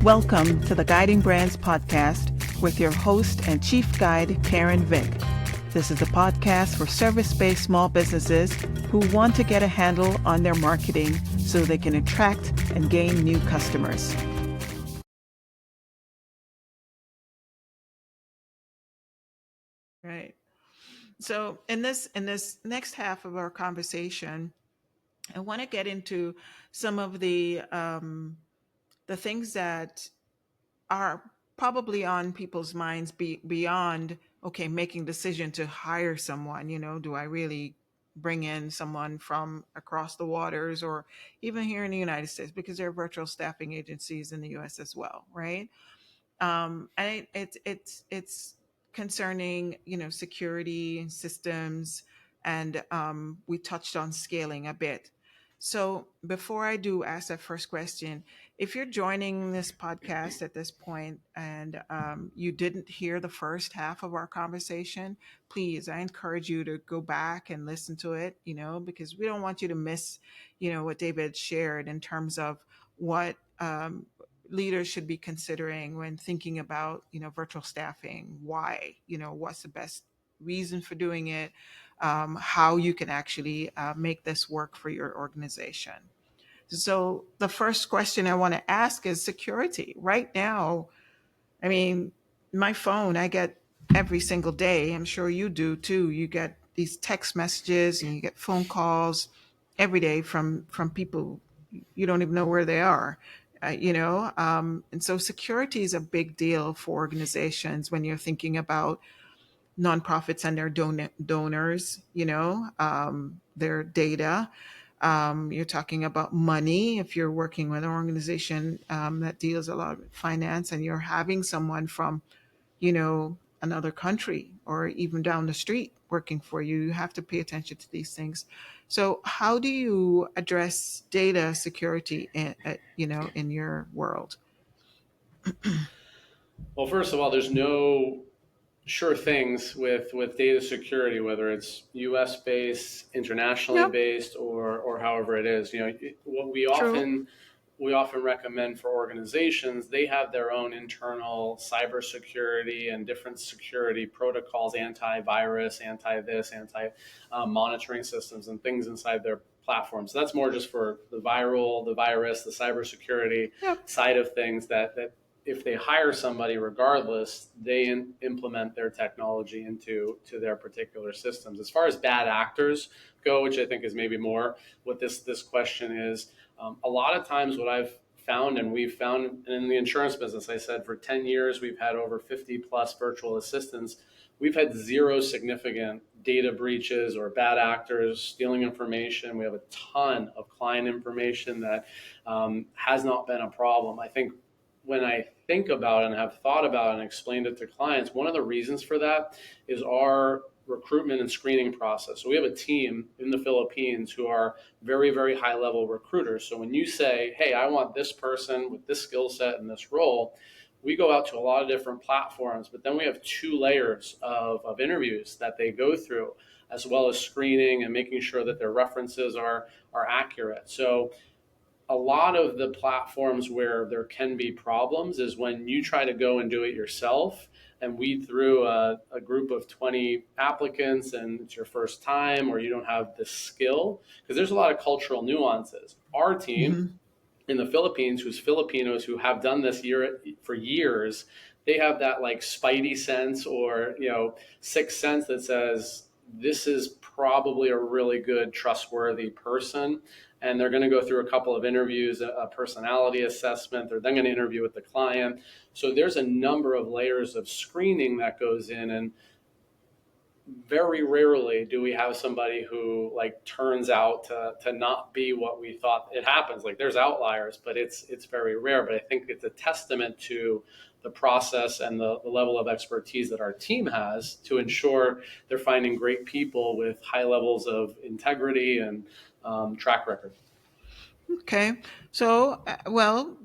Welcome to the Guiding Brands podcast with your host and chief guide, Karen Vick. This is a podcast for service-based small businesses who want to get a handle on their marketing so they can attract and gain new customers. Right. So in this next half of our conversation, I want to get into some of the things that are probably on people's minds beyond, okay, making decision to hire someone. Do I really bring in someone from across the waters or even here in the United States, because there are virtual staffing agencies in the US as well, right? And it's concerning, security systems, and we touched on scaling a bit. So before I do ask that first question, if you're joining this podcast at this point and you didn't hear the first half of our conversation, please, I encourage you to go back and listen to it, because we don't want you to miss, what David shared in terms of what leaders should be considering when thinking about, virtual staffing. Why, what's the best reason for doing it, how you can actually make this work for your organization. So the first question I want to ask is security. Right now, I mean, my phone, I get every single day, I'm sure you do too. You get these text messages and you get phone calls every day from people you don't even know where they are. And so security is a big deal for organizations when you're thinking about nonprofits and their donors, their data. You're talking about money. If you're working with an organization that deals a lot with finance and you're having someone from, another country or even down the street working for you, you have to pay attention to these things. So how do you address data security in your world? Well, first of all, there's no sure things with data security, whether it's U.S. based, internationally Yep, based, or however it is. What true. we often recommend for organizations, they have their own internal cybersecurity and different security protocols, antivirus, anti this, anti monitoring systems, and things inside their platform. So that's more just for the virus, the cybersecurity Yep. side of things that if they hire somebody, regardless, they implement their technology to their particular systems. As far as bad actors go, which I think is maybe more what this question is, a lot of times what I've found, and we've found in the insurance business, I said for 10 years, we've had over 50 plus virtual assistants. We've had zero significant data breaches or bad actors stealing information. We have a ton of client information that has not been a problem. I think when I think about it and have thought about it and explained it to clients, one of the reasons for that is our recruitment and screening process. So we have a team in the Philippines who are very, very high level recruiters. So when you say, hey, I want this person with this skill set and this role, we go out to a lot of different platforms, but then we have two layers of interviews that they go through, as well as screening and making sure that their references are accurate. So a lot of the platforms where there can be problems is when you try to go and do it yourself and weed through a group of 20 applicants and it's your first time or you don't have the skill, because there's a lot of cultural nuances. Our team Hmm. in the Philippines, who's Filipinos who have done this for years, they have that like spidey sense or sixth sense that says this is probably a really good trustworthy person, and they're going to go through a couple of interviews, a personality assessment. They're then going to interview with the client. So there's a number of layers of screening that goes in, and very rarely do we have somebody who like turns out to not be what we thought. It happens, like there's outliers, but it's very rare. But I think it's a testament to the process and the level of expertise that our team has to ensure they're finding great people with high levels of integrity and track record. Okay. So, well,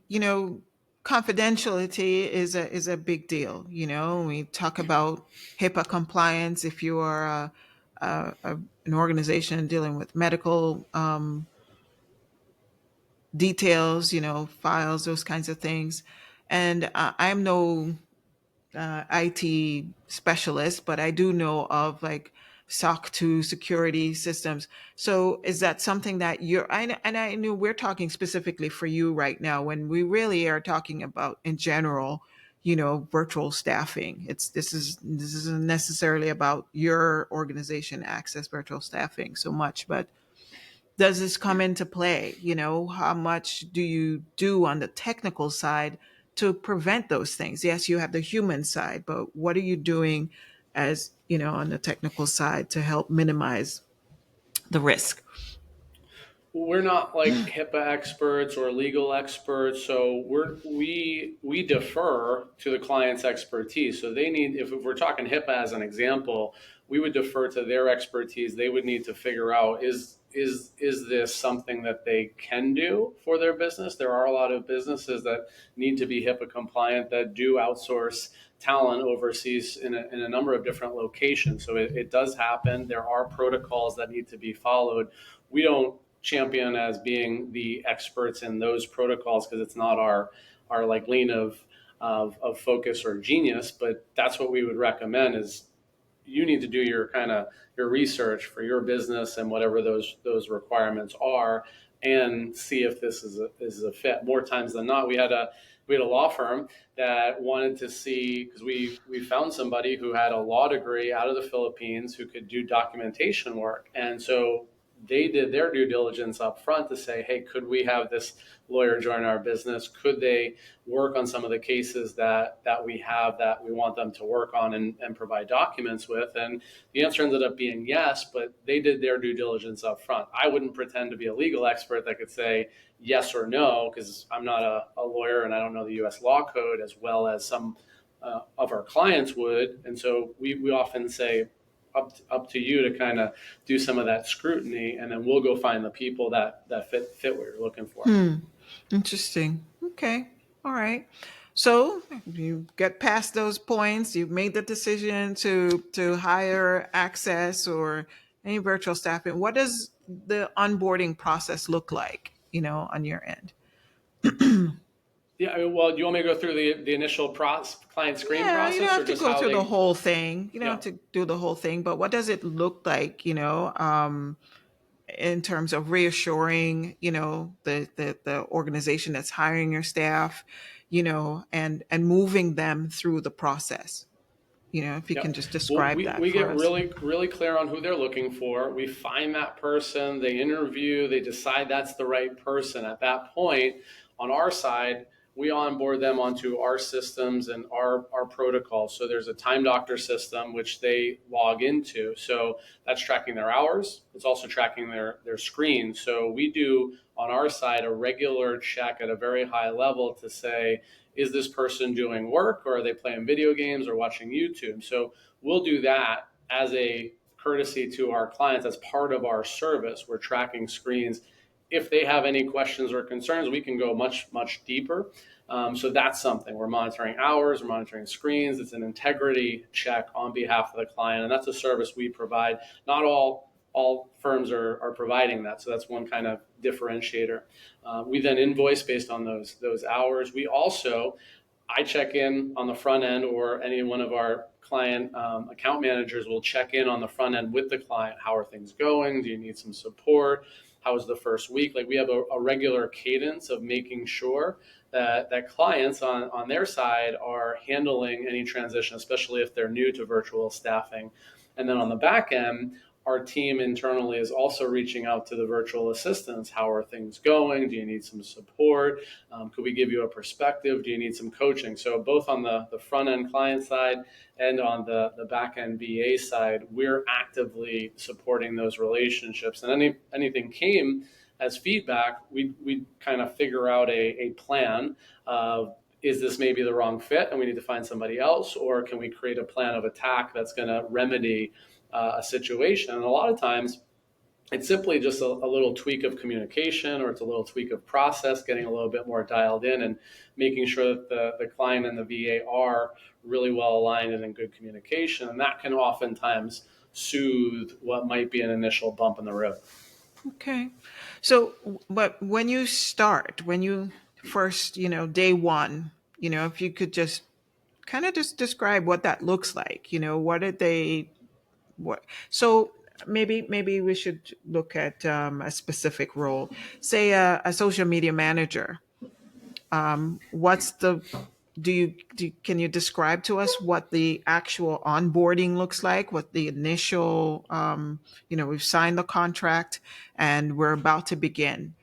you know, confidentiality is a big deal. We talk about HIPAA compliance. If you are an organization dealing with medical details, files, those kinds of things. And I'm no IT specialist, but I do know of like SOC 2 security systems. So is that something that and I knew we're talking specifically for you right now when we really are talking about in general, virtual staffing. This isn't necessarily about your organization access virtual staffing so much, but does this come into play? How much do you do on the technical side to prevent those things? Yes, you have the human side, but what are you doing as, on the technical side to help minimize the risk? We're not like HIPAA experts or legal experts, so we defer to the client's expertise. So they need, if we're talking HIPAA as an example, we would defer to their expertise. They would need to figure out, is this something that they can do for their business? There are a lot of businesses that need to be HIPAA compliant that do outsource talent overseas in a number of different locations. So it does happen. There are protocols that need to be followed. We don't champion as being the experts in those protocols because it's not our like lane of focus or genius, but that's what we would recommend is you need to do your kind of your research for your business and whatever those requirements are, and see if this is a fit. More times than not, we had a law firm that wanted to see, because we found somebody who had a law degree out of the Philippines who could do documentation work, and so they did their due diligence up front to say, hey, could we have this lawyer join our business? Could they work on some of the cases that we have that we want them to work on and provide documents with? And the answer ended up being yes, but they did their due diligence up front. I wouldn't pretend to be a legal expert that could say yes or no, because I'm not a lawyer and I don't know the US law code as well as some of our clients would. And so we often say, up to you to kind of do some of that scrutiny, and then we'll go find the people that fit what you're looking for. Interesting. Okay. All right. So you get past those points. You've made the decision to hire access or any virtual staffing. What does the onboarding process look like, on your end? Yeah, well, do you want me to go through the initial client screen Yeah, you don't process, or have to just go how through the they? whole thing. You don't Yeah, have to do the whole thing, but what does it look like, in terms of reassuring, the organization that's hiring your staff, and moving them through the process. If you yeah. can just Well, describe we that we for get us. really clear on who they're looking for. We find that person, they interview, they decide that's the right person. At that point, on our side, we onboard them onto our systems and our protocols. So there's a time doctor system which they log into. So that's tracking their hours. It's also tracking their screen. So we do on our side a regular check at a very high level to say, is this person doing work, or are they playing video games or watching YouTube? So we'll do that as a courtesy to our clients as part of our service. We're tracking screens. If they have any questions or concerns, we can go much deeper. So that's something. We're monitoring hours, we're monitoring screens. It's an integrity check on behalf of the client, and that's a service we provide. Not all firms are providing that, so that's one kind of differentiator. We then invoice based on those hours. We also, I check in on the front end, or any one of our client account managers will check in on the front end with the client. How are things going? Do you need some support? How was the first week? Like, we have a regular cadence of making sure that clients on their side are handling any transition, especially if they're new to virtual staffing. And then on the back end, our team internally is also reaching out to the virtual assistants. How are things going? Do you need some support? Could we give you a perspective? Do you need some coaching? So both on the front end client side and on the back end VA side, we're actively supporting those relationships. And anything came as feedback, we kind of figure out a plan of, is this maybe the wrong fit and we need to find somebody else, or can we create a plan of attack that's going to remedy a situation? And a lot of times it's simply just a little tweak of communication, or it's a little tweak of process, getting a little bit more dialed in and making sure that the client and the VA are really well aligned and in good communication. And that can oftentimes soothe what might be an initial bump in the road. Okay. So, but when you start, when you first, day one, if you could just kind of just describe what that looks like, what did they, what, so maybe we should look at a specific role, say a social media manager. What's the, can you describe to us what the actual onboarding looks like, what the initial, we've signed the contract and we're about to begin.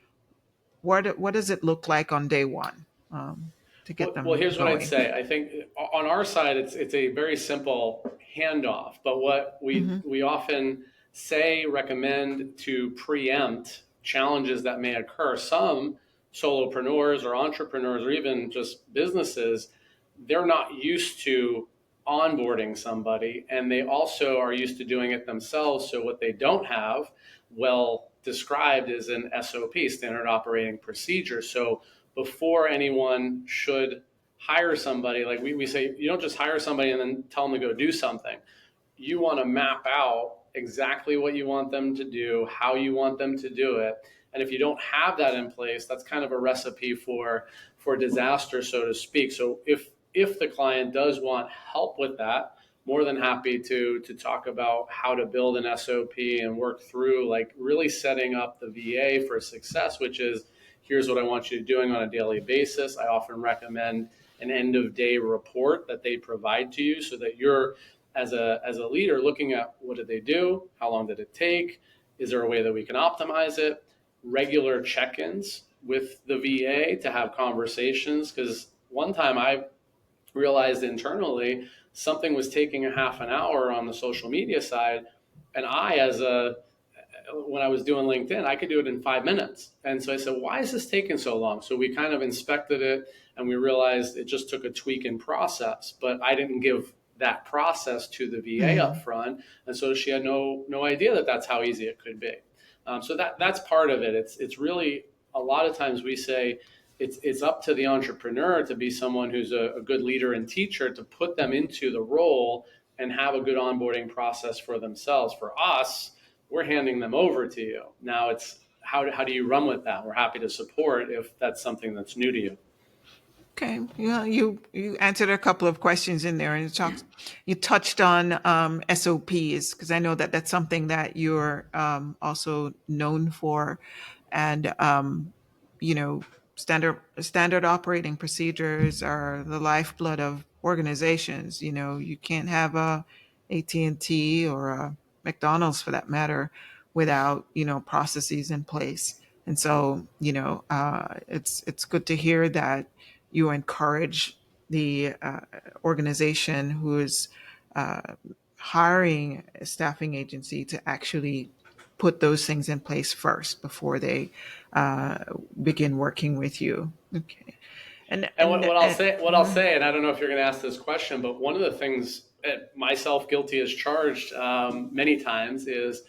What does it look like on day one, to get Well, them here's what I'd going? say. I think on our side, it's a very simple handoff. But what Mm-hmm. we often say recommend to preempt challenges that may occur. Some solopreneurs or entrepreneurs or even just businesses, they're not used to onboarding somebody, and they also are used to doing it themselves. So what they don't have well described is an SOP, standard operating procedure. So before anyone should hire somebody, like we say, you don't just hire somebody and then tell them to go do something. You want to map out exactly what you want them to do, how you want them to do it. And if you don't have that in place, that's kind of a recipe for disaster, so to speak. So if the client does want help with that, more than happy to talk about how to build an SOP and work through like really setting up the VA for success, which is here's what I want you doing on a daily basis. I often recommend an end of day report that they provide to you so that you're as a leader looking at what did they do, how long did it take, is there a way that we can optimize it, regular check-ins with the VA to have conversations. Because one time I realized internally something was taking a half an hour on the social media side, and I as a when I was doing LinkedIn, I could do it in 5 minutes. And so I said, why is this taking so long? So we kind of inspected it and we realized it just took a tweak in process, but I didn't give that process to the VA up Mm-hmm. front. And so she had no idea that that's how easy it could be. So that's part of it. It's really a lot of times we say it's up to the entrepreneur to be someone who's a good leader and teacher to put them into the role and have a good onboarding process for themselves. For us, we're handing them over to you. Now it's how do you run with that? We're happy to support if that's something that's new to you. Okay, yeah, you answered a couple of questions in there, and you touched on SOPs, because I know that that's something that you're also known for, and you know, standard operating procedures are the lifeblood of organizations. You can't have a AT&T or a McDonald's, for that matter, without processes in place. And so it's good to hear that you encourage the organization who is uh, hiring a staffing agency to actually put those things in place first before they uh, begin working with you. Okay. And And what I'll mhm. say, and I don't know if you're going to ask this question, but one of the things that myself guilty as charged many times is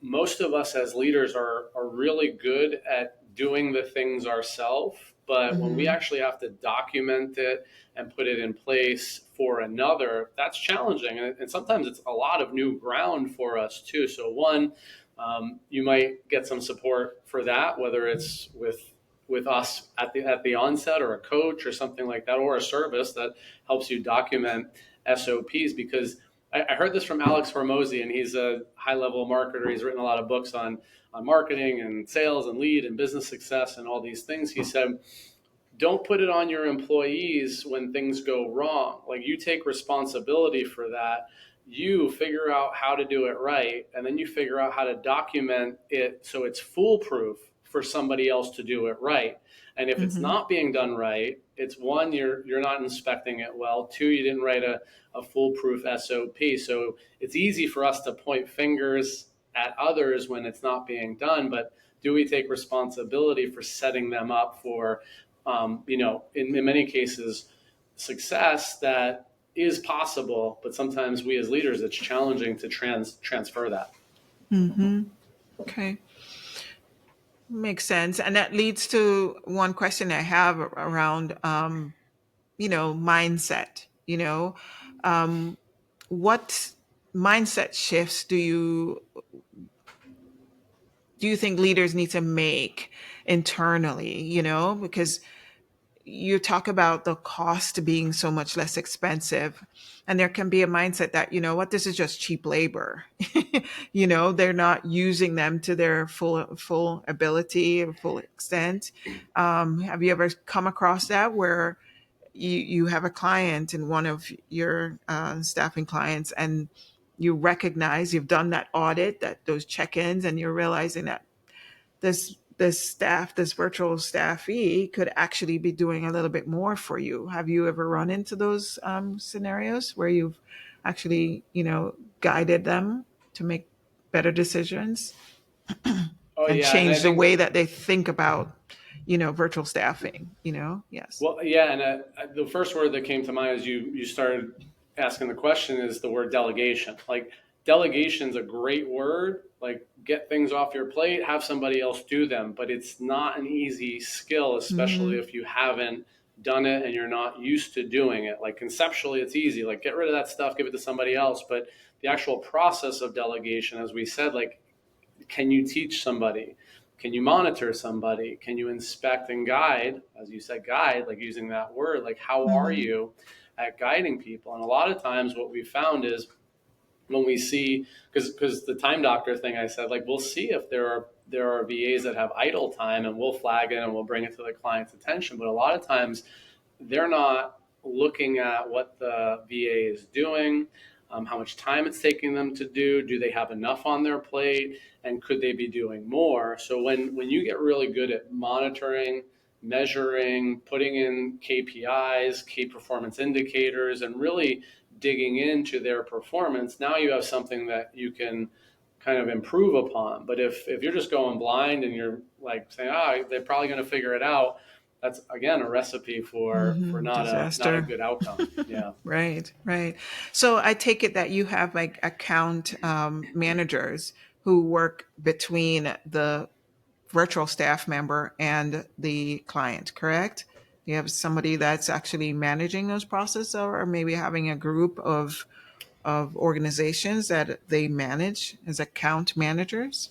most of us as leaders are really good at doing the things ourselves, but when we Mhm. actually have to document it and put it in place for another, that's challenging, and sometimes it's a lot of new ground for us too. So one, you might get some support for that, whether it's with us at the onset or a coach or something like that, or a service that helps you document SOPs. Because I heard this from Alex Hormozy, and he's a high level marketer. He's written a lot of books on marketing and sales and lead and business success and all these things. He said, don't put it on your employees when things go wrong. Like, you take responsibility for that. You figure out how to do it right, and then you figure out how to document it so it's foolproof for somebody else to do it right. And if it's Mhm. not being done right, it's one, you're not inspecting it well. Two, you didn't write a foolproof SOP. So it's easy for us to point fingers at others when it's not being done, but do we take responsibility for setting them up for in many cases, success that is possible, but sometimes we as leaders, it's challenging to transfer that. Mhm. Okay. Makes sense. And that leads to one question I have around mindset. Um, what mindset shifts do you do you think leaders need to make internally, because you talk about the cost being so much less expensive, and there can be a mindset that, what, this is just cheap labor. They're not using them to their full ability or full extent. Have you ever come across that, where you have a client in one of your staffing clients, and you recognize you've done that audit, that those check-ins, and you're realizing that this virtual staffee could actually be doing a little bit more for you? Have you ever run into those scenarios where you've actually, guided them to make better decisions Oh and yeah, and I change the think, way that they think about, virtual staffing? Yes. well, yeah, and the first word that came to mind as you started asking the question is the word delegation. Like, delegation's a great word. Like, get things off your plate, have somebody else do them, but it's not an easy skill, especially Hmm. if you haven't done it and you're not used to doing it. Like, conceptually, it's easy. Like, get rid of that stuff, give it to somebody else. But the actual process of delegation, as we said, like, can you teach somebody? Can you monitor somebody? Can you inspect and guide? As you said, guide, like using that word, like how are Hmm. you at guiding people? And a lot of times what we found is when we see, because the time doctor thing I said, like we'll see if there are VAs that have idle time and we'll flag it and we'll bring it to the client's attention. But a lot of times they're not looking at what the VA is doing, how much time it's taking them to do they have enough on their plate, and could they be doing more? So when you get really good at monitoring, measuring, putting in KPIs, key performance indicators, and really digging into their performance, now you have something that you can kind of improve upon. But if you're just going blind and you're like saying, they're probably going to figure it out, that's again a recipe for not a Disaster. good outcome. Yeah. Right, right. So I take it that you have like account managers who work between the virtual staff member and the client, correct? You have somebody that's actually managing those processes, or maybe having a group of organizations that they manage as account managers.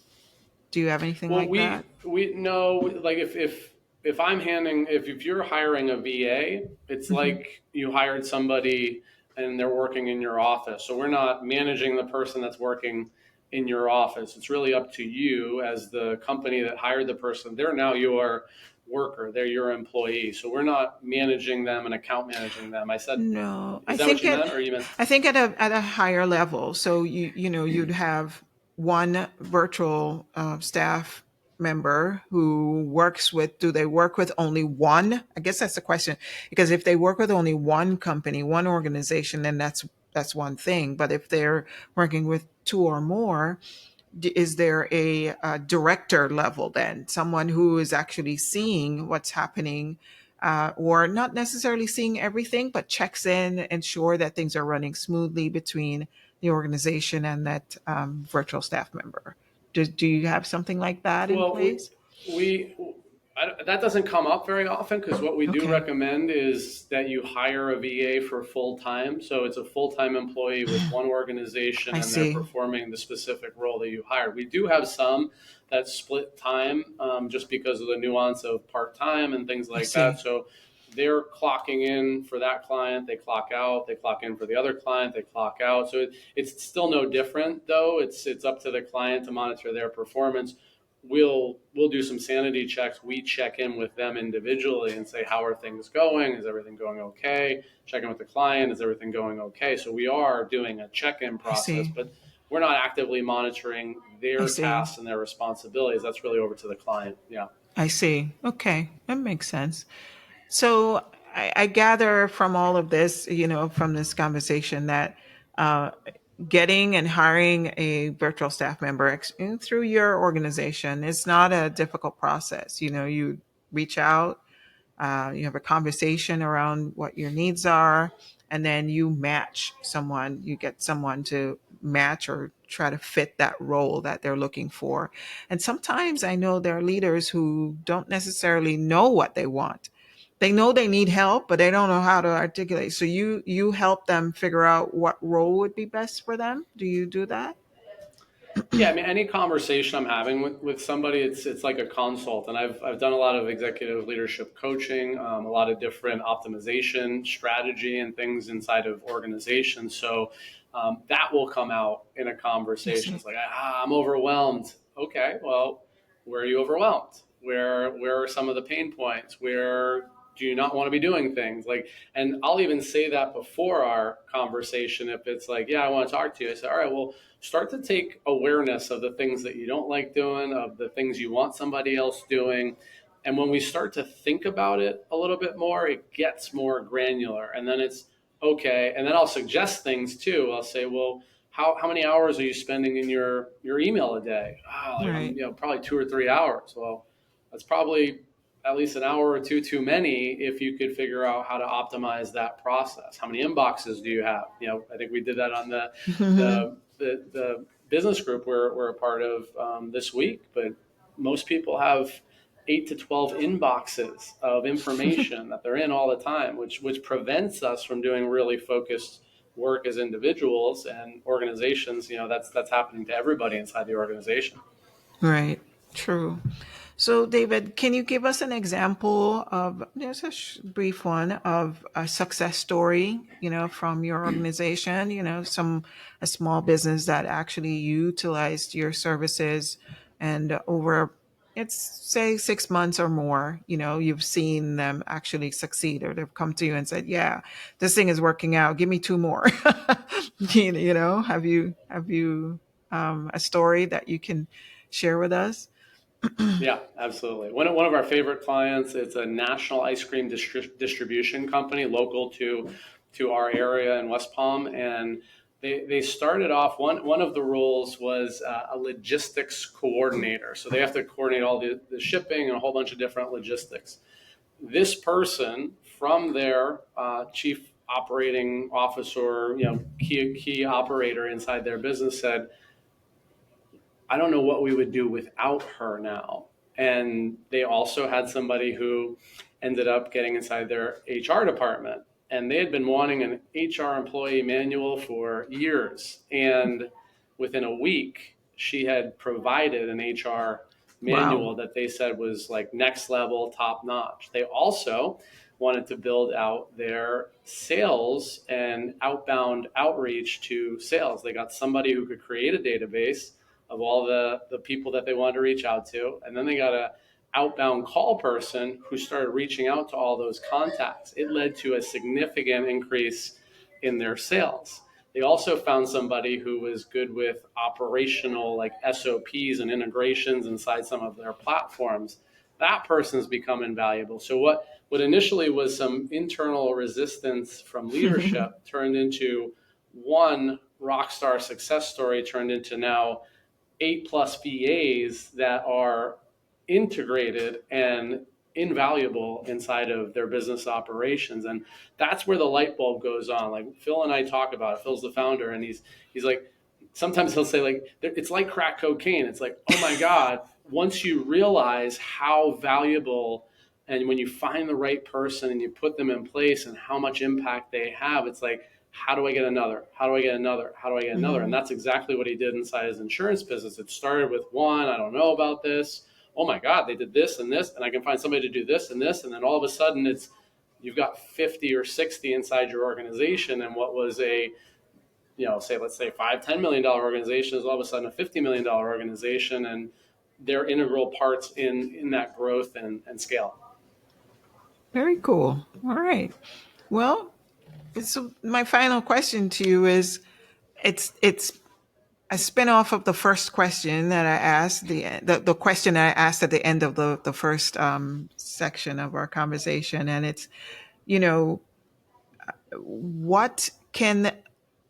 Do you have anything Well, like that? we know, like if I'm handing if you're hiring a VA, it's Hmm. like you hired somebody and they're working in your office. So we're not managing the person that's working in your office. It's really up to you as the company that hired the person. They're now your worker. They're your employee. So we're not managing them and account managing them. I said, No, is that what you meant, or you meant? I think at a higher level. So you'd have one virtual staff member who works with. Do they work with only one? I guess that's the question. Because if they work with only one company, one organization, then that's one thing. But if they're working with two or more, is there a director level, then someone who is actually seeing what's happening, or not necessarily seeing everything, but checks in, ensure that things are running smoothly between the organization and that virtual staff member? Do you have something like that in Well, place? we that doesn't come up very often because what we do Okay. recommend is that you hire a VA for full time. So it's a full time employee with one organization I and they're see. performing the specific role that you hired. We do have some that split time just because of the nuance of part time and things I like that. see. So they're clocking in for that client, they clock out, they clock in for the other client, they clock out. So it's still no different though. It's up to the client to monitor their performance. We'll do some sanity checks. We check in with them individually and say, how are things going? Is everything going okay? Check in with the client. Is everything going okay? So we are doing a check-in I process, see. but we're not actively monitoring I their see. tasks and their responsibilities. That's really over to the client. Yeah. I see. Okay, that makes sense. So I gather from all of this, from this conversation, that uh, getting and hiring a virtual staff member through your organization is not a difficult process. You reach out, you have a conversation around what your needs are, and then you match someone, you get someone to match or try to fit that role that they're looking for. And sometimes I know there are leaders who don't necessarily know what they want. They know they need help, but they don't know how to articulate. So you help them figure out what role would be best for them. Do you do that? Yeah, I mean, any conversation I'm having with somebody, it's like a consult, and I've done a lot of executive leadership coaching, a lot of different optimization strategy and things inside of organizations. So that will come out in a I conversation. see. It's like, I'm overwhelmed. Okay, well, where are you overwhelmed? Where are some of the pain points? Where do you not want to be doing things like? And I'll even say that before our conversation. If it's like, yeah, I want to talk to you, I say, all right, well, start to take awareness of the things that you don't like doing, of the things you want somebody else doing. And when we start to think about it a little bit more, it gets more granular. And then it's okay. And then I'll suggest things too. I'll say, well, how many hours are you spending in your email a day? Like I'm, Right. probably 2 or 3 hours. Well, that's probably at least an hour or two too many if you could figure out how to optimize that process. How many inboxes do you have? I think we did that on the business group we're a part of this week, but most people have 8 to 12 inboxes of information that they're in all the time, which prevents us from doing really focused work as individuals and organizations. That's happening to everybody inside the organization. Right. True. So, David, can you give us an example of just a brief one of a success story, from your organization, a small business that actually utilized your services and over, it's say 6 months or more, you've seen them actually succeed or they've come to you and said, yeah, this thing is working out. Give me two more. Have you a story that you can share with us? Yeah, absolutely. One of our favorite clients, it's a national ice cream distribution company local to our area in West Palm. And they started off, one of the roles was a logistics coordinator. So they have to coordinate all the shipping and a whole bunch of different logistics. This person from their chief operating officer, key operator inside their business said, I don't know what we would do without her now. And they also had somebody who ended up getting inside their HR department. And they had been wanting an HR employee manual for years. And within a week, she had provided an HR Wow. manual that they said was like next level, top notch. They also wanted to build out their sales and outbound outreach to sales. They got somebody who could create a database of all the people that they wanted to reach out to. And then they got a outbound call person who started reaching out to all those contacts. It led to a significant increase in their sales. They also found somebody who was good with operational like SOPs and integrations inside some of their platforms. That person's become invaluable. So what initially was some internal resistance from leadership turned into one rock star success story, turned into now 8+ VAs that are integrated and invaluable inside of their business operations. And that's where the light bulb goes on. Like Phil and I talk about it. Phil's the founder, and he's like, sometimes he'll say like, it's like crack cocaine. It's like, oh my God, once you realize how valuable, and when you find the right person and you put them in place and how much impact they have, it's like, how do I get another? How do I get another? How do I get another? And Mhm. that's exactly what he did inside his insurance business. It started with one, I don't know about this. Oh my God, they did this, and I can find somebody to do this and this. And then all of a sudden you've got 50 or 60 inside your organization. And what was let's say $5-10 million organization is all of a sudden a $50 million organization. And they're integral parts in that growth and scale. Very cool. All right. Well, so my final question to you is, it's a spin-off of the first question that I asked, the question I asked at the end of the first section of our conversation. And it's, you know, what can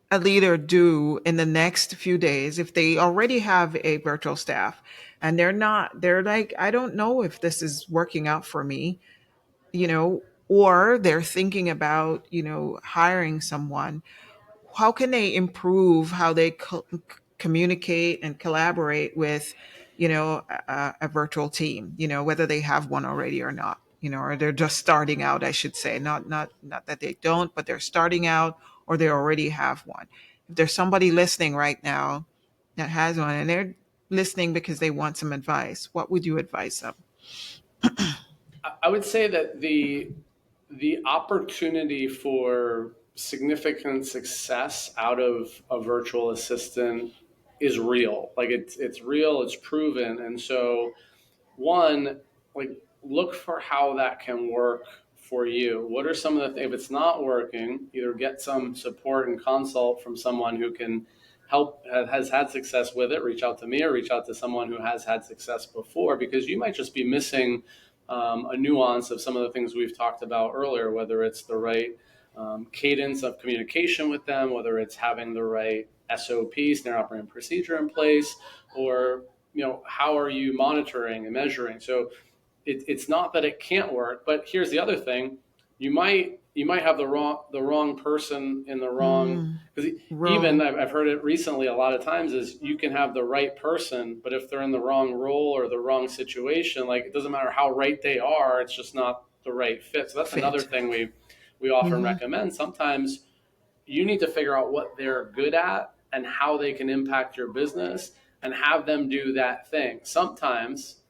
a leader do in the next few days if they already have a virtual staff and they're like, I don't know if this is working out for me, or they're thinking about, hiring someone. How can they improve how they communicate and collaborate with, a virtual team, whether they have one already or not, or they're just starting out, I should say, not that they don't, but they're starting out or they already have one. If there's somebody listening right now that has one and they're listening because they want some advice, what would you advise them? I would say that the opportunity for significant success out of a virtual assistant is real. Like it's real, it's proven. And so one, like look for how that can work for you. What are some of the things, if it's not working, either get some support and consult from someone who can help, has had success with it, reach out to me or reach out to someone who has had success before, because you might just be missing a nuance of some of the things we've talked about earlier, whether it's the right cadence of communication with them, whether it's having the right SOPs, standard operating procedure in place, or how are you monitoring and measuring? So it's not that it can't work, but here's the other thing: you might have the wrong person in the wrong, because even I've heard it recently a lot of times is you can have the right person, but if they're in the wrong role or the wrong situation, like it doesn't matter how right they are, it's just not the right fit. So that's another thing we often recommend. Sometimes you need to figure out what they're good at and how they can impact your business and have them do that thing. Sometimes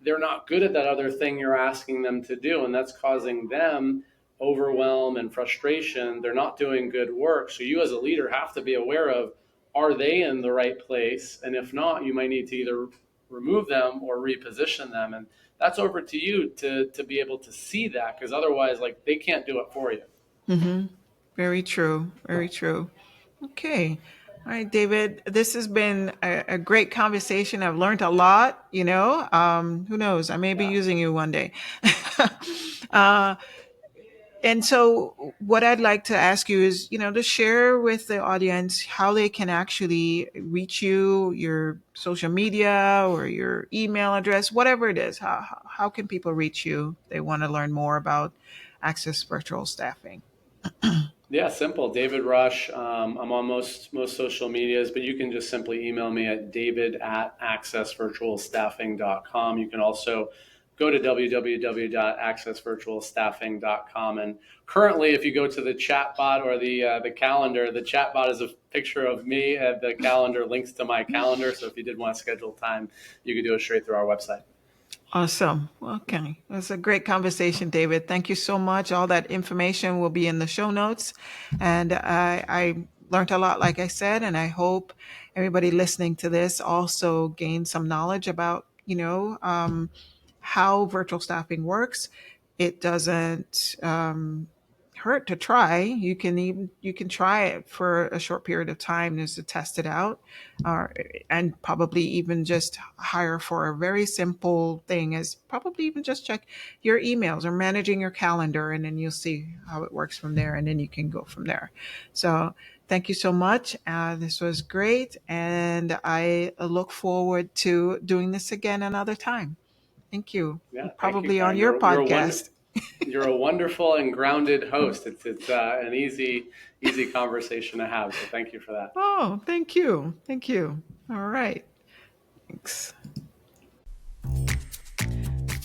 they're not good at that other thing you're asking them to do, and that's causing them overwhelm and frustration. They're not doing good work. So you as a leader have to be aware of, are they in the right place? And if not, you might need to either remove them or reposition them. And that's over to you to be able to see that, because otherwise, like, they can't do it for you. Mm-hmm. Very true. Very true. Okay. All right, David, this has been a great conversation. I've learned a lot, who knows? I may be using you one day. And so what I'd like to ask you is, to share with the audience how they can actually reach you, your social media or your email address, whatever it is. How can people reach you if they want to learn more about Access Virtual Staffing? Yeah, simple. David Rush. I'm on most social medias, but you can just simply email me at david@accessvirtualstaffing.com. You can also go to www.accessvirtualstaffing.com. And currently, if you go to the chat bot or the calendar, the chat bot is a picture of me, and the calendar links to my calendar. So if you did want to schedule time, you could do it straight through our website. Awesome. Okay. That's a great conversation, David. Thank you so much. All that information will be in the show notes. And I learned a lot, like I said, and I hope everybody listening to this also gained some knowledge about, how virtual staffing works. It doesn't hurt to try. You can try it for a short period of time just to test it out, and probably even just hire for a very simple thing, as probably even just check your emails or managing your calendar, and then you'll see how it works from there, and then you can go from there. So thank you so much. This was great, and I look forward to doing this again another time. Thank you. Yeah, Probably thank on you, your podcast. You're a wonderful and grounded host. It's an easy conversation to have. So thank you for that. Oh, thank you. Thank you. All right. Thanks.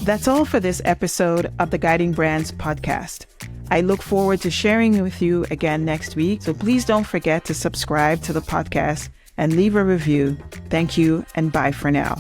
That's all for this episode of the Guiding Brands podcast. I look forward to sharing with you again next week. So please don't forget to subscribe to the podcast and leave a review. Thank you, and bye for now.